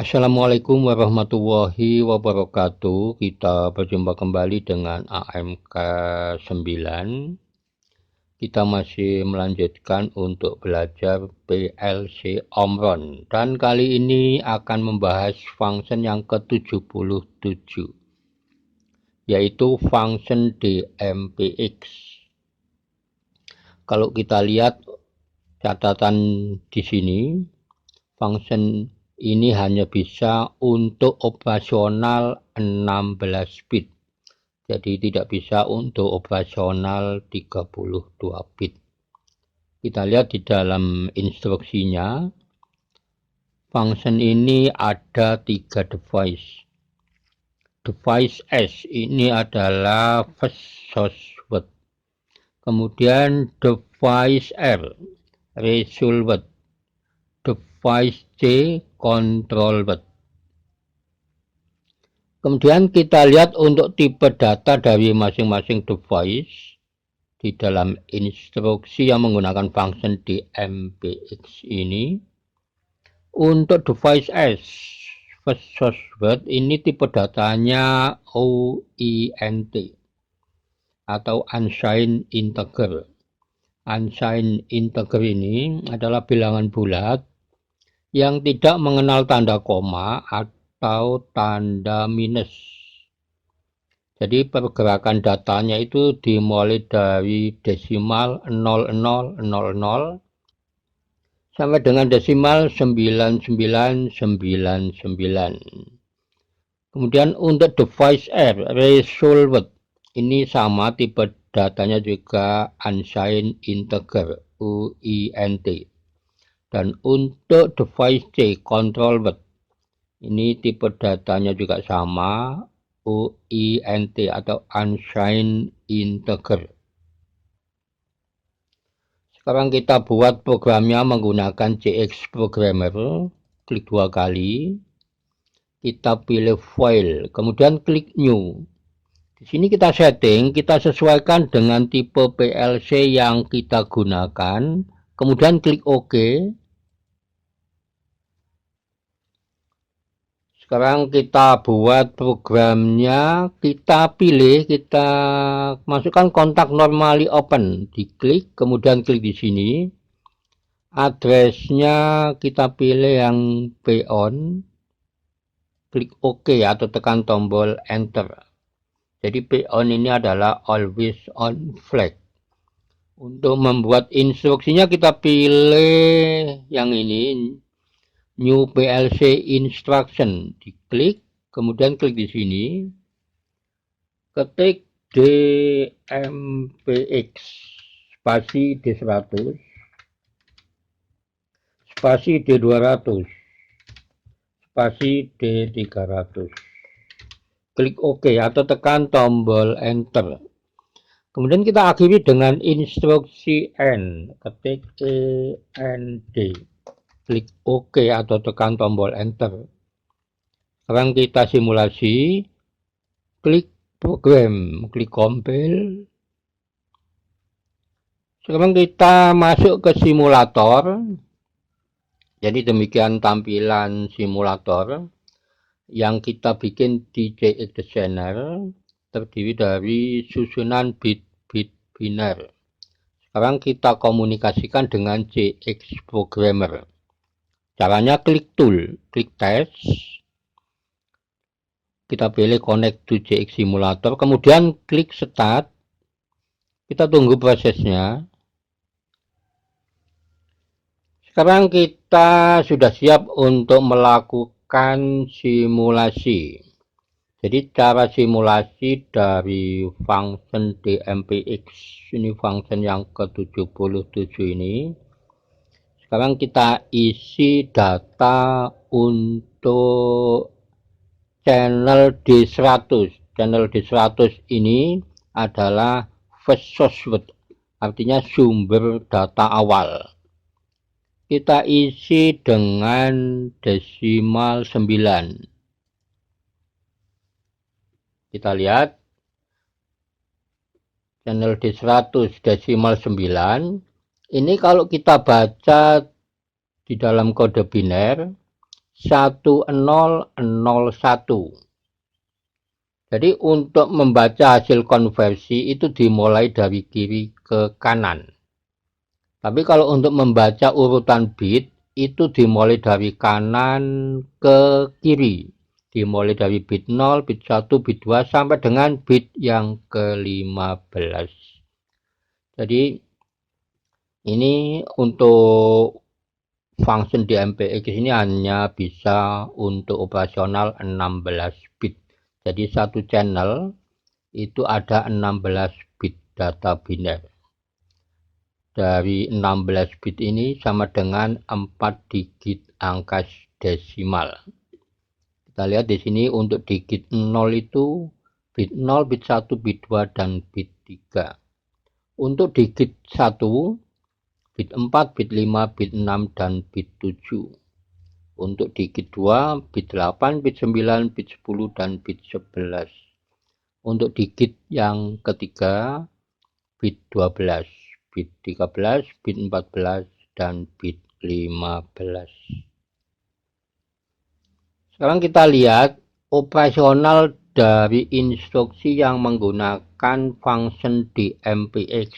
Assalamualaikum warahmatullahi wabarakatuh. Kita berjumpa kembali dengan AMK 9. Kita masih melanjutkan untuk belajar PLC Omron. Dan kali ini akan membahas function yang ke-77, yaitu function DMPX. Kalau kita lihat catatan di sini, function ini hanya bisa untuk operasional 16 bit. Jadi tidak bisa untuk operasional 32 bit. Kita lihat di dalam instruksinya, function ini ada 3 device. Device S ini adalah first source word. Kemudian device R, result word. Device C, control word. Kemudian kita lihat untuk tipe data dari masing-masing device di dalam instruksi yang menggunakan function DMPX ini. Untuk device S, first source word, ini tipe datanya OINT atau unsigned integer. Unsigned integer ini adalah bilangan bulat yang tidak mengenal tanda koma atau tanda minus. Jadi pergerakan datanya itu dimulai dari desimal 0000 sampai dengan desimal 9999. Kemudian untuk device R, result word, ini sama, tipe datanya juga unsigned integer, UINT. Dan untuk device C, control word, ini tipe datanya juga sama, UINT atau unsigned integer. Sekarang kita buat programnya menggunakan CX Programmer. Klik 2 kali. Kita pilih file, kemudian klik new. Di sini kita setting, kita sesuaikan dengan tipe PLC yang kita gunakan. Kemudian klik OK. Sekarang kita buat programnya, kita pilih, kita masukkan kontak normally open, diklik, kemudian klik di sini. Addressnya kita pilih yang PON, klik OK atau tekan tombol enter. Jadi PON ini adalah always on flag. Untuk membuat instruksinya kita pilih yang ini, New PLC Instruction, diklik, kemudian klik di sini, ketik DMPX, spasi D100, spasi D200, spasi D300, klik OK atau tekan tombol enter. Kemudian kita akhiri dengan instruksi N, ketik END. Klik OK atau tekan tombol enter. Sekarang kita simulasi, klik program, klik compile. Sekarang kita masuk ke simulator. Jadi demikian tampilan simulator yang kita bikin di CX Designer, terdiri dari susunan bit-bit biner. Sekarang kita komunikasikan dengan CX Programmer. Caranya klik tool, klik test, kita pilih connect to CX simulator, kemudian klik start, kita tunggu prosesnya. Sekarang kita sudah siap untuk melakukan simulasi. Jadi cara simulasi dari function DMPX, ini function yang ke-77 ini. Sekarang kita isi data untuk channel D100. Channel D100 ini adalah first source word, artinya sumber data awal. Kita isi dengan desimal 9. Kita lihat channel D100 desimal 9. Ini kalau kita baca di dalam kode biner, 1001. Jadi untuk membaca hasil konversi itu dimulai dari kiri ke kanan. Tapi kalau untuk membaca urutan bit itu dimulai dari kanan ke kiri. Dimulai dari bit 0, bit 1, bit 2 sampai dengan bit yang ke-15. Jadi ini untuk function di MPX ini hanya bisa untuk operasional 16 bit. Jadi satu channel itu ada 16 bit data biner. Dari 16 bit ini sama dengan 4 digit angka desimal. Kita lihat di sini untuk digit 0 itu bit 0, bit 1, bit 2, dan bit 3. Untuk digit 1, bit 4, bit 5, bit 6, dan bit 7. Untuk digit 2, bit 8, bit 9, bit 10, dan bit 11. Untuk digit yang ketiga, bit 12, bit 13, bit 14, dan bit 15. Sekarang kita lihat operasional dari instruksi yang menggunakan function di MPX.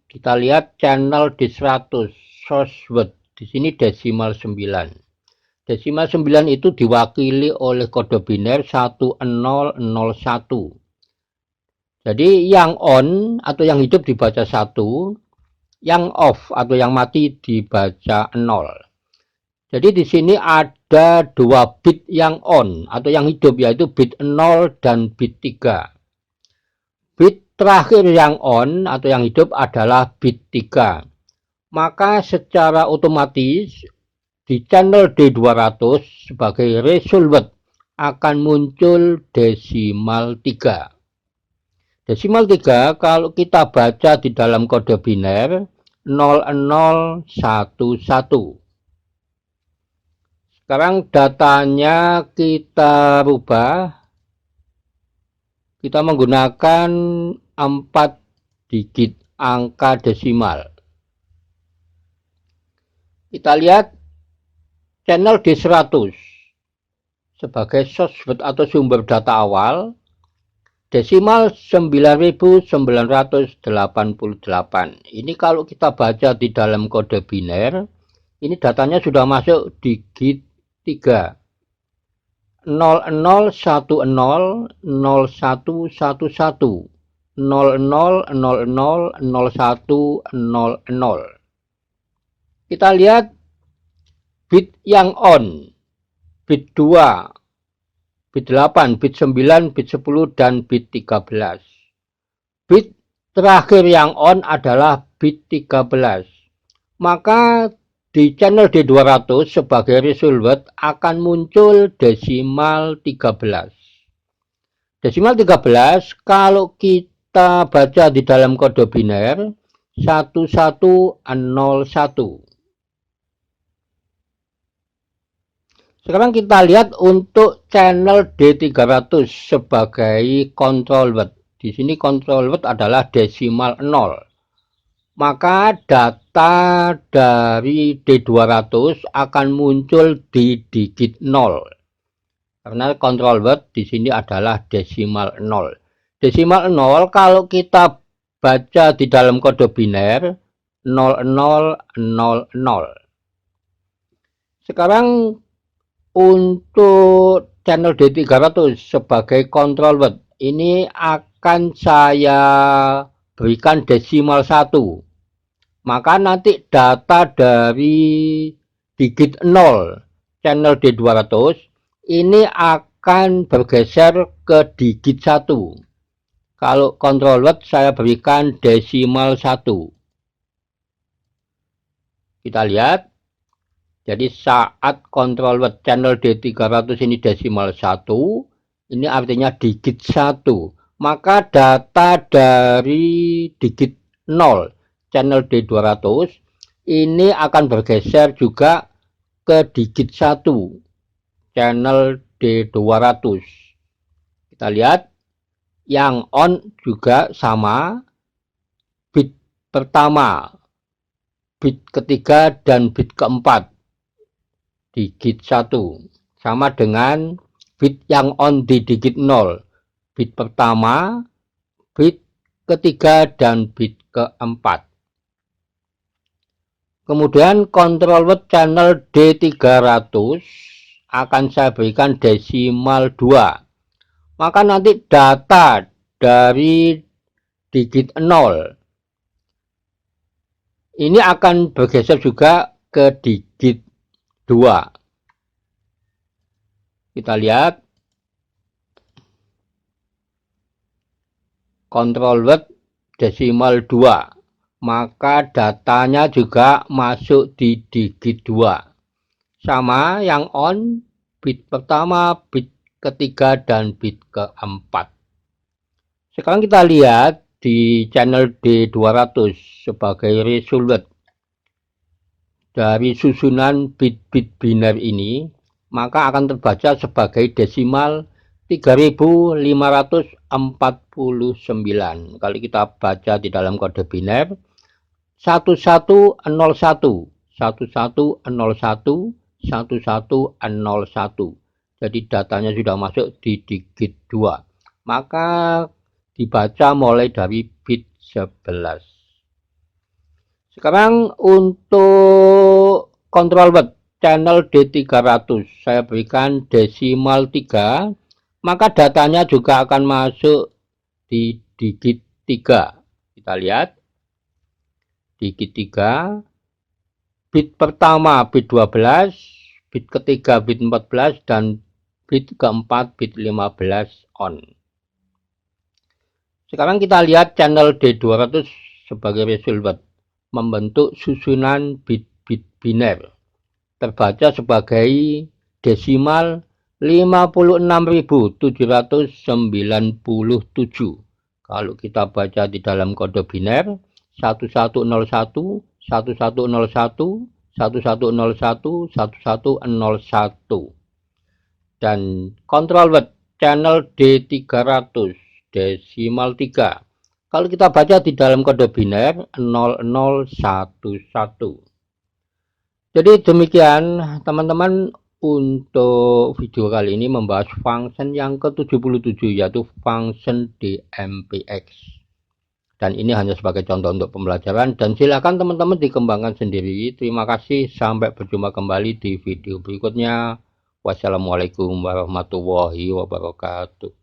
Kita lihat channel di 100, source word. Di sini desimal 9. Desimal 9 itu diwakili oleh kode biner 1001. Jadi yang on atau yang hidup dibaca 1, yang off atau yang mati dibaca 0. Jadi di sini ada 2 bit yang on atau yang hidup, yaitu bit 0 dan bit 3. Bit terakhir yang on atau yang hidup adalah bit 3. Maka secara otomatis di channel D200 sebagai result akan muncul desimal 3. Desimal 3 kalau kita baca di dalam kode biner 0011. Sekarang datanya kita rubah. Kita menggunakan 4 digit angka desimal. Kita lihat channel D100 sebagai source word atau sumber data awal, desimal 9988. Ini kalau kita baca di dalam kode biner, ini datanya sudah masuk digit 3. 0010 0111 00000100. Kita lihat bit yang on, bit 2, bit 8, bit 9, bit 10, dan bit 13. Bit terakhir yang on adalah bit 13. Maka di channel D200 sebagai result word akan muncul desimal 13. Desimal 13 kalau kita baca di dalam kode biner 1101. Sekarang kita lihat untuk channel D300 sebagai control word. Di sini control word adalah desimal 0. Maka data dari D200 akan muncul di digit 0. Karena control word di sini adalah desimal 0. Desimal 0 kalau kita baca di dalam kode biner 0000. Sekarang untuk channel D300 sebagai control word ini akan saya berikan desimal 1. Maka nanti data dari digit 0 channel D200 ini akan bergeser ke digit 1. Kalau control word saya berikan desimal 1. Kita lihat. Jadi saat control word channel D300 ini desimal 1, ini artinya digit 1. Maka data dari digit 0 channel D200 ini akan bergeser juga ke digit 1 channel D200. Kita lihat yang on juga sama, bit pertama, bit ketiga, dan bit keempat digit 1. Sama dengan bit yang on di digit 0. Bit pertama, bit ketiga, dan bit keempat. Kemudian control word channel D300 akan saya berikan desimal 2. Maka nanti data dari digit 0 ini akan bergeser juga ke digit 2. Kita lihat control word desimal 2. Maka datanya juga masuk di digit 2. Sama yang on, bit pertama, bit ketiga, dan bit keempat. Sekarang kita lihat di channel D200 sebagai result dari susunan bit-bit biner ini, maka akan terbaca sebagai desimal 3549. Kalau kita baca di dalam kode biner 1101 1101 1101. Jadi datanya sudah masuk di digit 2. Maka dibaca mulai dari bit 11. Sekarang untuk control word channel D300 saya berikan desimal 3. Maka datanya juga akan masuk di digit 3. Kita lihat digit 3, bit pertama bit 12, bit ketiga bit 14, dan bit keempat bit 15 on. Sekarang kita lihat channel D200 sebagai result word membentuk susunan bit-bit biner. Terbaca sebagai desimal 56.797. Kalau kita baca di dalam kode biner 1101 1101 1101 1101. Dan control word channel D300 desimal 3. Kalau kita baca di dalam kode biner 0011. Jadi demikian teman-teman untuk video kali ini membahas function yang ke-77 yaitu function DMPX. Dan ini hanya sebagai contoh untuk pembelajaran dan silakan teman-teman dikembangkan sendiri. Terima kasih, sampai berjumpa kembali di video berikutnya. Wassalamualaikum warahmatullahi wabarakatuh.